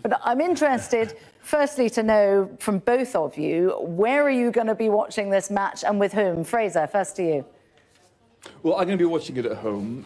But I'm interested, firstly, to know from both of you, where are you going to be watching this match and with whom? Fraser, first to you. Well, I'm going to be watching it at home.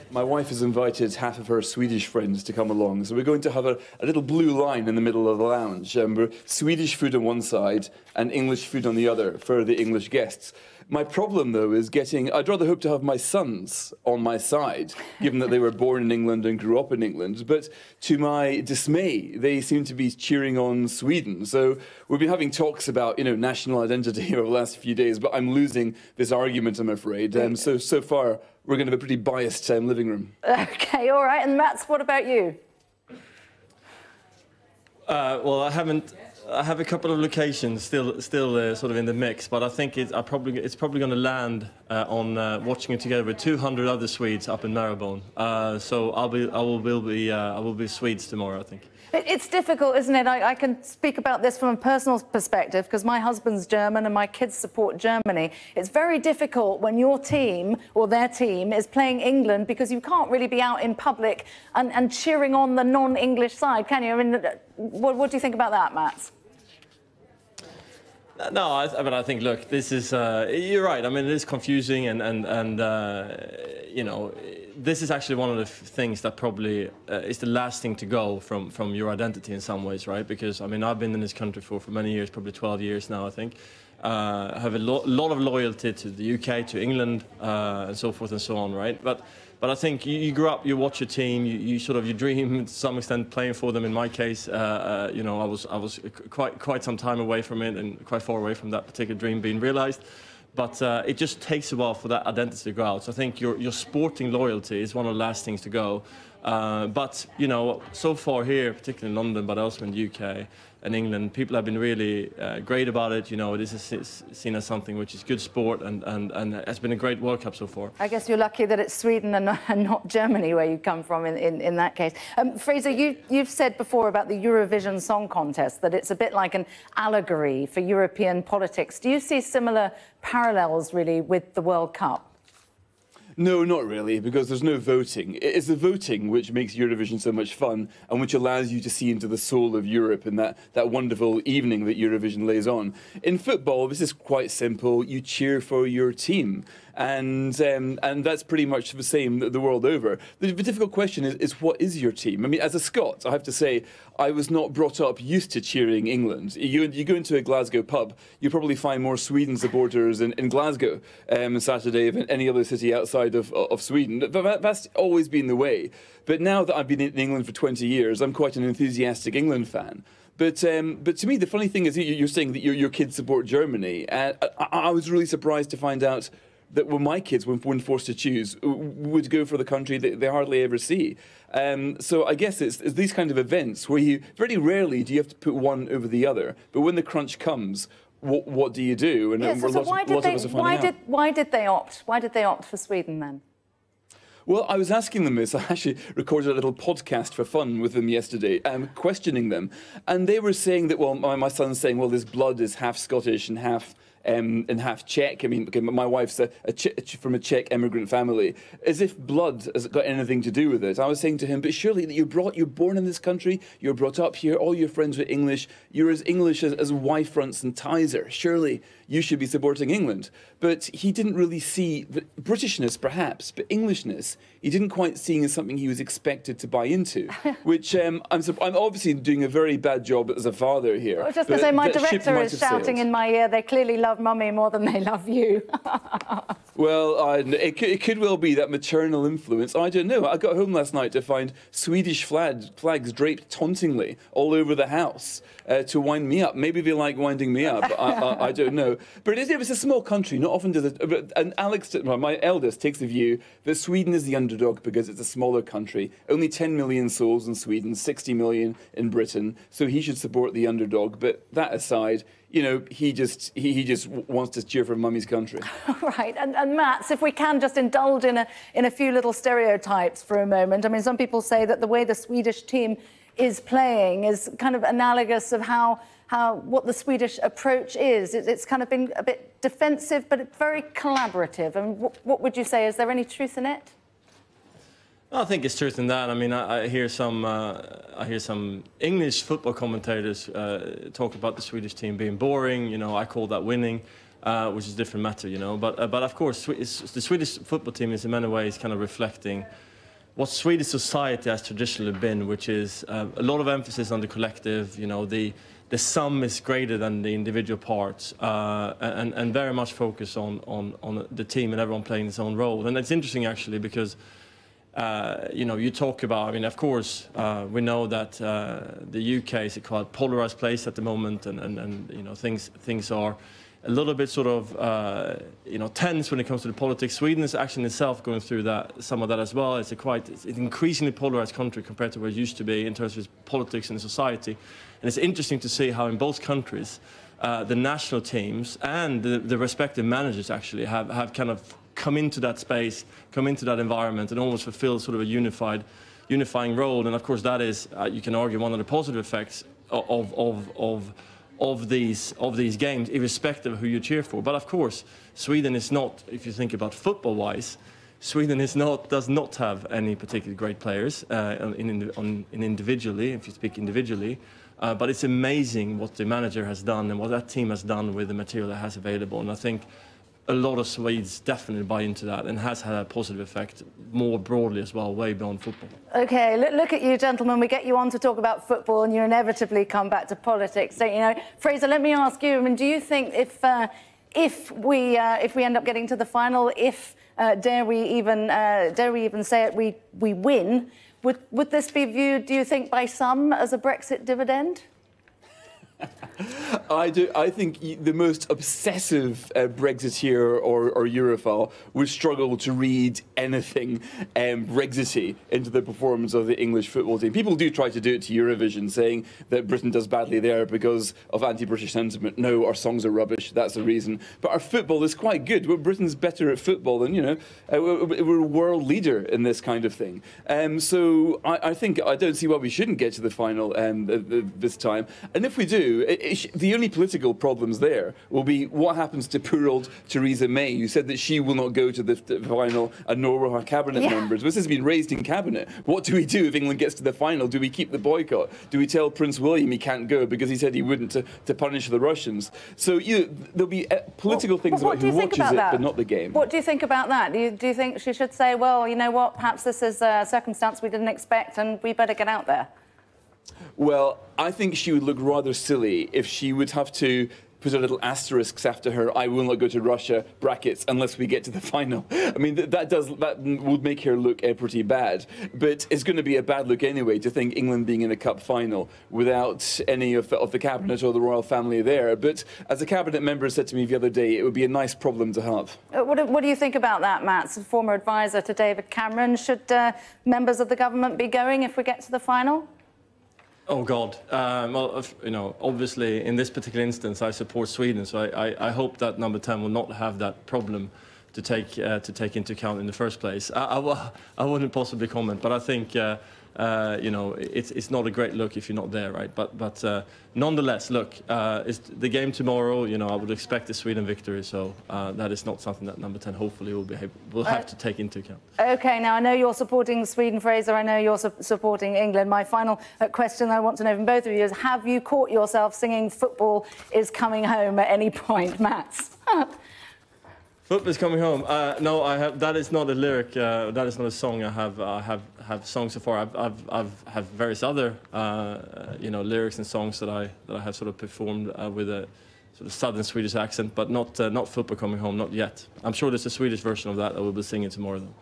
My wife has invited half of her Swedish friends to come along, so we're going to have a little blue line in the middle of the lounge. We're Swedish food on one side and English food on the other for the English guests. My problem, though, is I'd rather hope to have my sons on my side, given that they were born in England and grew up in England. But to my dismay, they seem to be cheering on Sweden. So we've been having talks about, national identity over the last few days, but I'm losing this argument, I'm afraid. So far, we're going to have a pretty biased living room. OK, all right. And Mats, what about you? Well, I have a couple of locations still sort of in the mix, but I think it's probably going to land on watching it together with 200 other Swedes up in Maribor. So I will be Swedes tomorrow, I think. It's difficult, isn't it? I can speak about this from a personal perspective because my husband's German and my kids support Germany. It's very difficult when your team or their team is playing England because you can't really be out in public and cheering on the non-English side, can you? I mean, what do you think about that, Mats? No, I think, look, this is, you're right. I mean, it is confusing and this is actually one of the things that probably is the last thing to go from your identity in some ways, right? Because, I mean, I've been in this country for many years, probably 12 years now, I think. I have a lot of loyalty to the UK, to England, and so forth and so on, right? But I think you grow up, you watch your team, you dream to some extent playing for them. In my case, I was quite some time away from it and quite far away from that particular dream being realised. But it just takes a while for that identity to go out. So I think your sporting loyalty is one of the last things to go. But, so far here, particularly in London, but also in the UK and England, people have been really great about it. This is seen as something which is good sport and has been a great World Cup so far. I guess you're lucky that it's Sweden and not Germany where you come from in that case. Fraser, you've said before about the Eurovision Song Contest that it's a bit like an allegory for European politics. Do you see similar parallels, really, with the World Cup? No, not really, because there's no voting. It's the voting which makes Eurovision so much fun and which allows you to see into the soul of Europe and that wonderful evening that Eurovision lays on. In football, this is quite simple. You cheer for your team. And that's pretty much the same the world over. The difficult question is what is your team? I mean, as a Scot, I have to say, I was not brought up used to cheering England. You go into a Glasgow pub, you probably find more Sweden supporters in Glasgow Saturday than any other city outside of Sweden. That's always been the way. But now that I've been in England for 20 years, I'm quite an enthusiastic England fan. But to me, the funny thing is you're saying that your kids support Germany. I was really surprised to find out that my kids, when forced to choose, would go for the country that they hardly ever see. So I guess it's these kind of events where very rarely do you have to put one over the other. But when the crunch comes, what do you do? And yes, so why did they opt for Sweden then? Well, I was asking them this. I actually recorded a little podcast for fun with them yesterday, questioning them. And they were saying that, well, my son's saying, well, this blood is half Scottish and half Czech. I mean, my wife's from a Czech immigrant family. As if blood has got anything to do with it. I was saying to him, but surely that you're born in this country, you're brought up here, all your friends are English, you're as English as Y-fronts and ties are. Surely you should be supporting England. But he didn't really see Britishness, perhaps, but Englishness, he didn't quite see as something he was expected to buy into, which I'm obviously doing a very bad job as a father here. I was just going to say, my director is shouting in my ear, they clearly love Mummy more than they love you. Well, it could well be that maternal influence. I don't know. I got home last night to find Swedish flags draped tauntingly all over the house to wind me up. Maybe they like winding me up. I don't know. But it was a small country. Not often does it. And Alex, my eldest, takes the view that Sweden is the underdog because it's a smaller country. Only 10 million souls in Sweden, 60 million in Britain. So he should support the underdog. But that aside, he just wants to cheer for Mummy's country. Right, and Mats, if we can just indulge in a few little stereotypes for a moment. I mean, some people say that the way the Swedish team is playing is kind of analogous of what the Swedish approach is. It's kind of been a bit defensive, but it's very collaborative. And what would you say? Is there any truth in it? I think it's truth in that. I mean, I hear some English football commentators talk about the Swedish team being boring. You know, I call that winning, which is a different matter. You know, but of course, the Swedish football team is in many ways kind of reflecting what Swedish society has traditionally been, which is a lot of emphasis on the collective. You know, the sum is greater than the individual parts, and very much focus on the team and everyone playing its own role. And it's interesting actually because. You know, you talk about, I mean, of course, we know that the UK is a quite polarised place at the moment, and you know, things are a little bit sort of, you know, tense when it comes to the politics. Sweden is actually in itself going through some of that as well. It's an increasingly polarised country compared to where it used to be in terms of its politics and society. And it's interesting to see how in both countries, the national teams and the respective managers actually have kind of come into that space, come into that environment, and almost fulfill sort of a unifying role. And of course, that is, you can argue, one of the positive effects of these games, irrespective of who you cheer for. But of course, Sweden is not, if you think about football-wise, Sweden does not have any particularly great players individually, if you speak individually. But it's amazing what the manager has done and what that team has done with the material that has available. And I think a lot of Swedes definitely buy into that and has had a positive effect more broadly as well, way beyond football. OK, look at you, gentlemen. We get you on to talk about football and you inevitably come back to politics, don't you know? Fraser, let me ask you, I mean, do you think if we end up getting to the final, dare we even say it, we win, would this be viewed, do you think, by some as a Brexit dividend? I think the most obsessive Brexiteer or Europhile would struggle to read anything Brexity into the performance of the English football team. People do try to do it to Eurovision, saying that Britain does badly there because of anti-British sentiment. No, our songs are rubbish, that's the reason. But our football is quite good. Britain's better at football than, you know, we're a world leader in this kind of thing. So I don't see why we shouldn't get to the final this time. And if we do, the only political problems there will be what happens to poor old Theresa May, who said that she will not go to the final, and nor will her cabinet members. This has been raised in cabinet. What do we do if England gets to the final? Do we keep the boycott? Do we tell Prince William he can't go because he said he wouldn't to punish the Russians? So there'll be political things about who watches it, but not the game. What do you think about that? Do you think she should say, well, you know what, perhaps this is a circumstance we didn't expect and we better get out there? Well, I think she would look rather silly if she would have to put a little asterisks after her "I will not go to Russia" brackets unless we get to the final. I mean, that would make her look pretty bad. But it's going to be a bad look anyway to think England being in a cup final without any of the cabinet or the royal family there. But as a cabinet member said to me the other day, it would be a nice problem to have. What do you think about that, Matt? Former advisor to David Cameron. Should members of the government be going if we get to the final? Oh God! Well, you know, obviously in this particular instance, I support Sweden, so I hope that number 10 will not have that problem to take into account in the first place. I wouldn't possibly comment, but I think you know, it's not a great look if you're not there, right? But nonetheless, look, it's the game tomorrow. You know, I would expect a Sweden victory, so that is not something that number 10 hopefully will have to take into account. OK, now I know you're supporting Sweden, Fraser. I know you're supporting England. My final question I want to know from both of you is: have you caught yourself singing "Football is Coming Home" at any point, Matt? Football is coming home. No, I have. That is not a lyric. That is not a song. I have songs so far. I have various other you know, lyrics and songs that I have sort of performed with a sort of southern Swedish accent, but not "Football Coming Home," not yet. I'm sure there's a Swedish version of that we'll be singing tomorrow, though.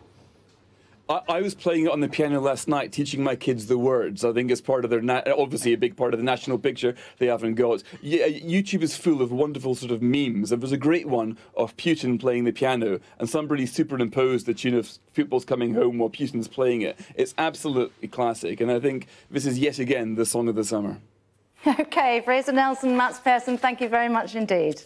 I was playing it on the piano last night, teaching my kids the words. I think it's part of their, obviously a big part of the national picture they haven't got. YouTube is full of wonderful sort of memes. There was a great one of Putin playing the piano, and somebody superimposed the tune of "Football's Coming Home" while Putin's playing it. It's absolutely classic, and I think this is yet again the song of the summer. OK, Fraser Nelson, Mats Persson, thank you very much indeed.